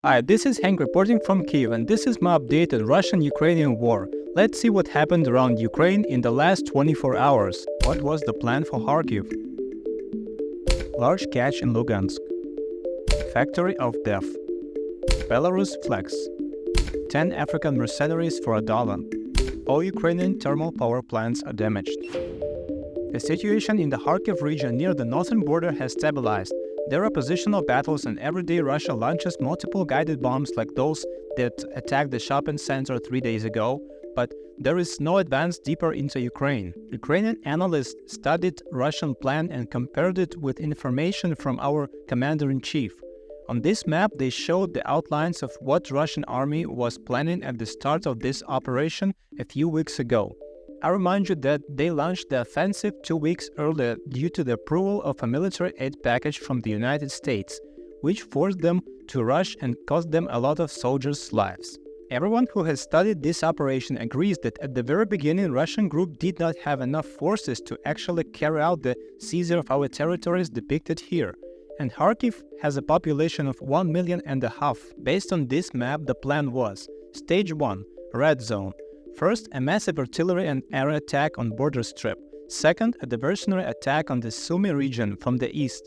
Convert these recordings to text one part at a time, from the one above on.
Hi, this is Hank reporting from Kyiv, and this is my update on Russian-Ukrainian war. Let's see what happened around Ukraine in the last 24 hours. What was the plan for Kharkiv? Large catch in Lugansk. Factory of death. Belarus Flex. 10 African mercenaries for $1. All Ukrainian thermal power plants are damaged. The situation in the Kharkiv region near the northern border has stabilized. There are positional battles, and every day Russia launches multiple guided bombs like those that attacked the shopping center 3 days ago, but there is no advance deeper into Ukraine. Ukrainian analysts studied Russian plan and compared it with information from our commander-in-chief. On this map, they showed the outlines of what Russian army was planning at the start of this operation a few weeks ago. I remind you that they launched the offensive 2 weeks earlier due to the approval of a military aid package from the United States, which forced them to rush and cost them a lot of soldiers' lives. Everyone who has studied this operation agrees that at the very beginning Russian group did not have enough forces to actually carry out the seizure of our territories depicted here. And Kharkiv has a population of 1.5 million. Based on this map, the plan was: Stage 1, Red Zone. First, a massive artillery and air attack on border strip. Second, a diversionary attack on the Sumy region from the east.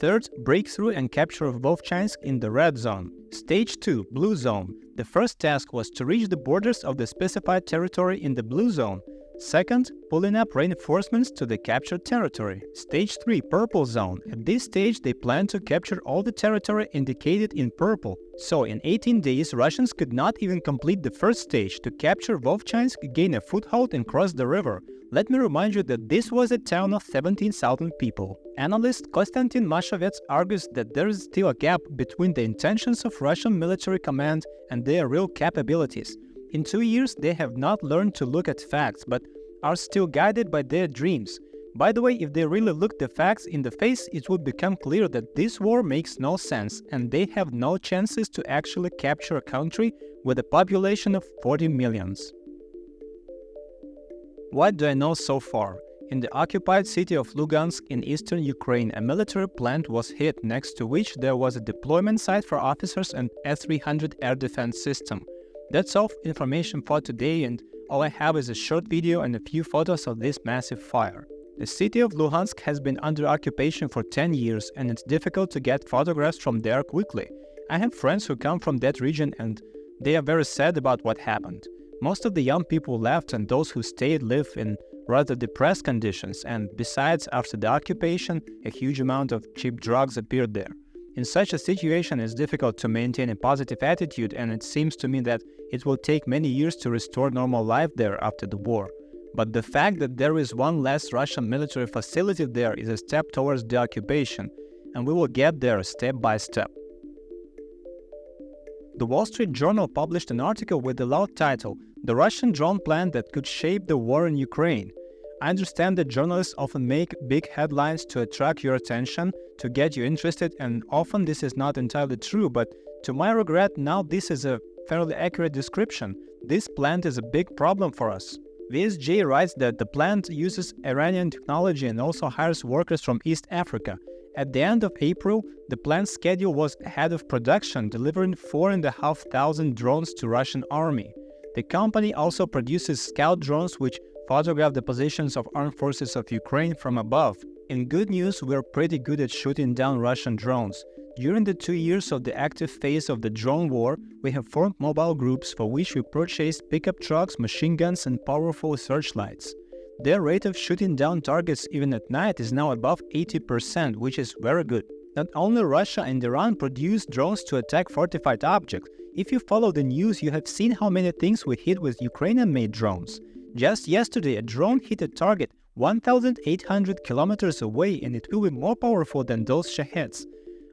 Third, breakthrough and capture of Vovchansk in the red zone. Stage 2, Blue Zone. The first task was to reach the borders of the specified territory in the Blue Zone. Second, pulling up reinforcements to the captured territory. Stage 3, Purple Zone. At this stage, they plan to capture all the territory indicated in purple. So, in 18 days, Russians could not even complete the first stage to capture Vovchansk, gain a foothold and cross the river. Let me remind you that this was a town of 17,000 people. Analyst Konstantin Mashovets argues that there is still a gap between the intentions of Russian military command and their real capabilities. In 2 years, they have not learned to look at facts, but are still guided by their dreams. By the way, if they really looked the facts in the face, it would become clear that this war makes no sense, and they have no chances to actually capture a country with a population of 40 million. What do I know so far? In the occupied city of Lugansk in eastern Ukraine, a military plant was hit, next to which there was a deployment site for officers and S-300 air defense system. That's all information for today, and all I have is a short video and a few photos of this massive fire. The city of Lugansk has been under occupation for 10 years, and it's difficult to get photographs from there quickly. I have friends who come from that region, and they are very sad about what happened. Most of the young people left, and those who stayed live in rather depressed conditions, and besides, after the occupation, a huge amount of cheap drugs appeared there. In such a situation, it's difficult to maintain a positive attitude, and it seems to me that it will take many years to restore normal life there after the war. But the fact that there is one less Russian military facility there is a step towards the occupation, and we will get there step by step. The Wall Street Journal published an article with the loud title, "The Russian Drone Plan That Could Shape the War in Ukraine." I understand that journalists often make big headlines to attract your attention, to get you interested, and often this is not entirely true, but to my regret, now this is a fairly accurate description. This plant is a big problem for us. VSJ writes that the plant uses Iranian technology and also hires workers from East Africa. At the end of April, the plant's schedule was ahead of production, delivering 4,500 drones to Russian army. The company also produces scout drones which photograph the positions of armed forces of Ukraine from above. In good news, we're pretty good at shooting down Russian drones. During the 2 years of the active phase of the drone war, we have formed mobile groups for which we purchased pickup trucks, machine guns and powerful searchlights. Their rate of shooting down targets even at night is now above 80%, which is very good. Not only Russia and Iran produce drones to attack fortified objects. If you follow the news, you have seen how many things we hit with Ukrainian-made drones. Just yesterday, a drone hit a target 1,800 kilometers away, and it will be more powerful than those Shaheds.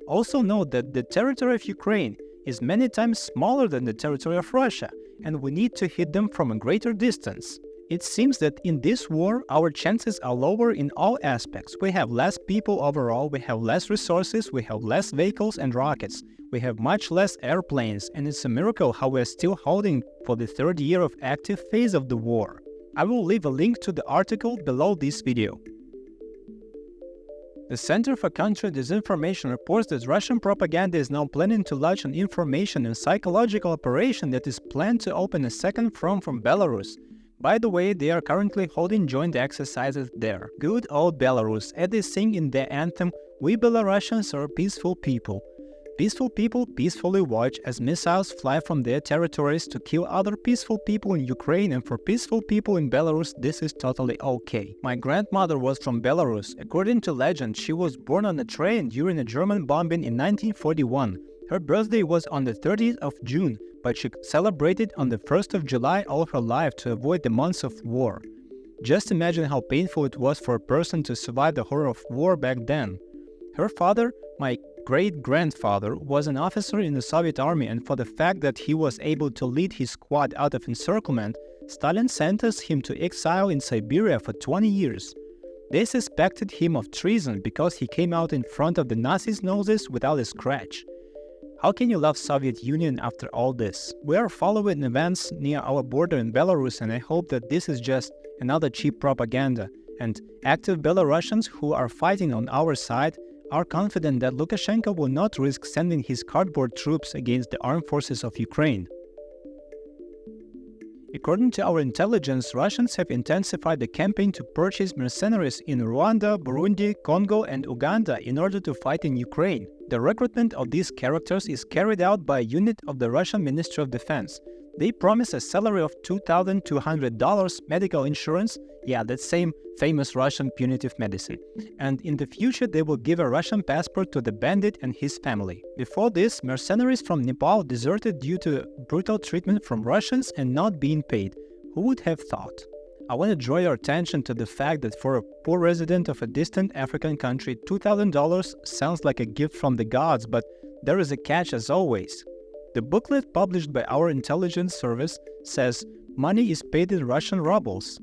Also note that the territory of Ukraine is many times smaller than the territory of Russia, and we need to hit them from a greater distance. It seems that in this war, our chances are lower in all aspects. We have less people overall, we have less resources, we have less vehicles and rockets, we have much less airplanes, and it's a miracle how we are still holding for the third year of active phase of the war. I will leave a link to the article below this video. The Center for Counter Disinformation reports that Russian propaganda is now planning to launch an information and psychological operation that is planned to open a second front from Belarus. By the way, they are currently holding joint exercises there. Good old Belarus, as they sing in their anthem, "We Belarusians are peaceful people." Peaceful people peacefully watch as missiles fly from their territories to kill other peaceful people in Ukraine, and for peaceful people in Belarus, this is totally okay. My grandmother was from Belarus. According to legend, she was born on a train during a German bombing in 1941. Her birthday was on the 30th of June, but she celebrated on the 1st of July all her life to avoid the months of war. Just imagine how painful it was for a person to survive the horror of war back then. Her father, my great-grandfather, was an officer in the Soviet army, and for the fact that he was able to lead his squad out of encirclement, Stalin sentenced him to exile in Siberia for 20 years. They suspected him of treason because he came out in front of the Nazis' noses without a scratch. How can you love Soviet Union after all this? We are following events near our border in Belarus, and I hope that this is just another cheap propaganda, and active Belarusians who are fighting on our side are confident that Lukashenko will not risk sending his cardboard troops against the armed forces of Ukraine. According to our intelligence, Russians have intensified the campaign to purchase mercenaries in Rwanda, Burundi, Congo, and Uganda in order to fight in Ukraine. The recruitment of these characters is carried out by a unit of the Russian Ministry of Defense. They promise a salary of $2,200, medical insurance, yeah, that same famous Russian punitive medicine. And in the future, they will give a Russian passport to the bandit and his family. Before this, mercenaries from Nepal deserted due to brutal treatment from Russians and not being paid. Who would have thought? I want to draw your attention to the fact that for a poor resident of a distant African country, $2,000 sounds like a gift from the gods, but there is a catch as always. The booklet published by our intelligence service says money is paid in Russian rubles.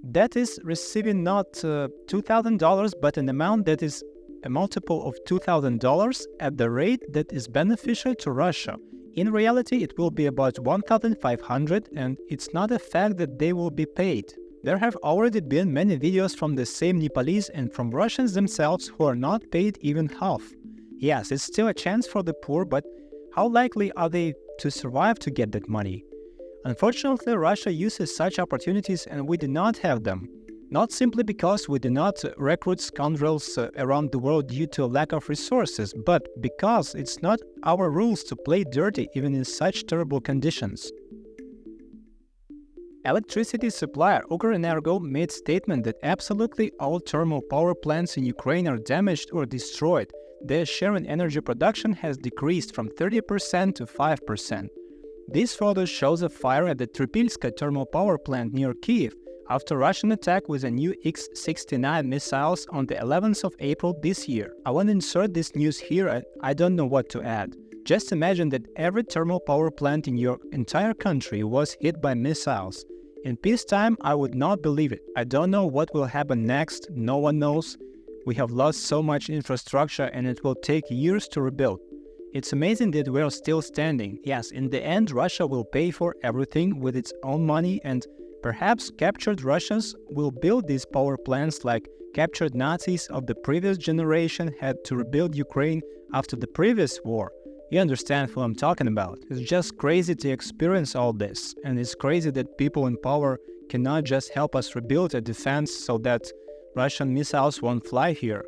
That is receiving not $2,000, but an amount that is a multiple of $2,000 at the rate that is beneficial to Russia. In reality, it will be about $1,500, and it's not a fact that they will be paid. There have already been many videos from the same Nepalese and from Russians themselves who are not paid even half. Yes, it's still a chance for the poor, but how likely are they to survive to get that money? Unfortunately, Russia uses such opportunities and we do not have them. Not simply because we do not recruit scoundrels around the world due to a lack of resources, but because it's not our rules to play dirty even in such terrible conditions. Electricity supplier Ukrenergo made statement that absolutely all thermal power plants in Ukraine are damaged or destroyed. Their share in energy production has decreased from 30% to 5%. This photo shows a fire at the Tripilska thermal power plant near Kyiv after Russian attack with a new X-69 missiles on the 11th of April this year. I want to insert this news here and I don't know what to add. Just imagine that every thermal power plant in your entire country was hit by missiles. In peacetime, I would not believe it. I don't know what will happen next, no one knows. We have lost so much infrastructure and it will take years to rebuild. It's amazing that we are still standing. Yes, in the end, Russia will pay for everything with its own money, and perhaps captured Russians will build these power plants like captured Nazis of the previous generation had to rebuild Ukraine after the previous war. You understand who I'm talking about. It's just crazy to experience all this, and it's crazy that people in power cannot just help us rebuild a defense so that Russian missiles won't fly here.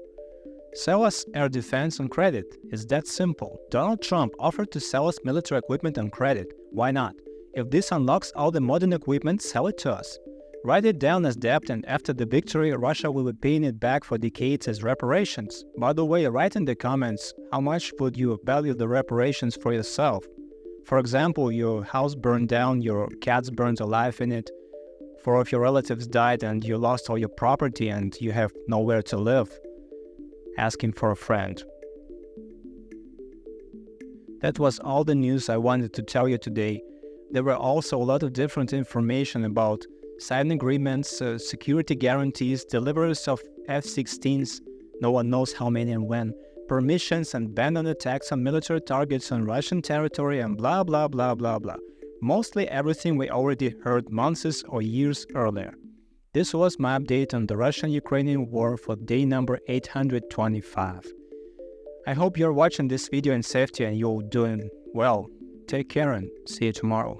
Sell us air defense on credit. It's that simple. Donald Trump offered to sell us military equipment on credit. Why not? If this unlocks all the modern equipment, sell it to us. Write it down as debt, and after the victory, Russia will be paying it back for decades as reparations. By the way, write in the comments how much would you value the reparations for yourself. For example, your house burned down, your cats burned alive in it, 4 of your relatives died and you lost all your property and you have nowhere to live. Asking for a friend. That was all the news I wanted to tell you today. There were also a lot of different information about signed agreements, security guarantees, deliveries of F-16s, no one knows how many and when, permissions and ban on attacks on military targets on Russian territory and blah blah blah blah blah. Mostly everything we already heard months or years earlier. This was my update on the Russian-Ukrainian war for day number 825. I hope you're watching this video in safety and you're doing well. Take care and see you tomorrow.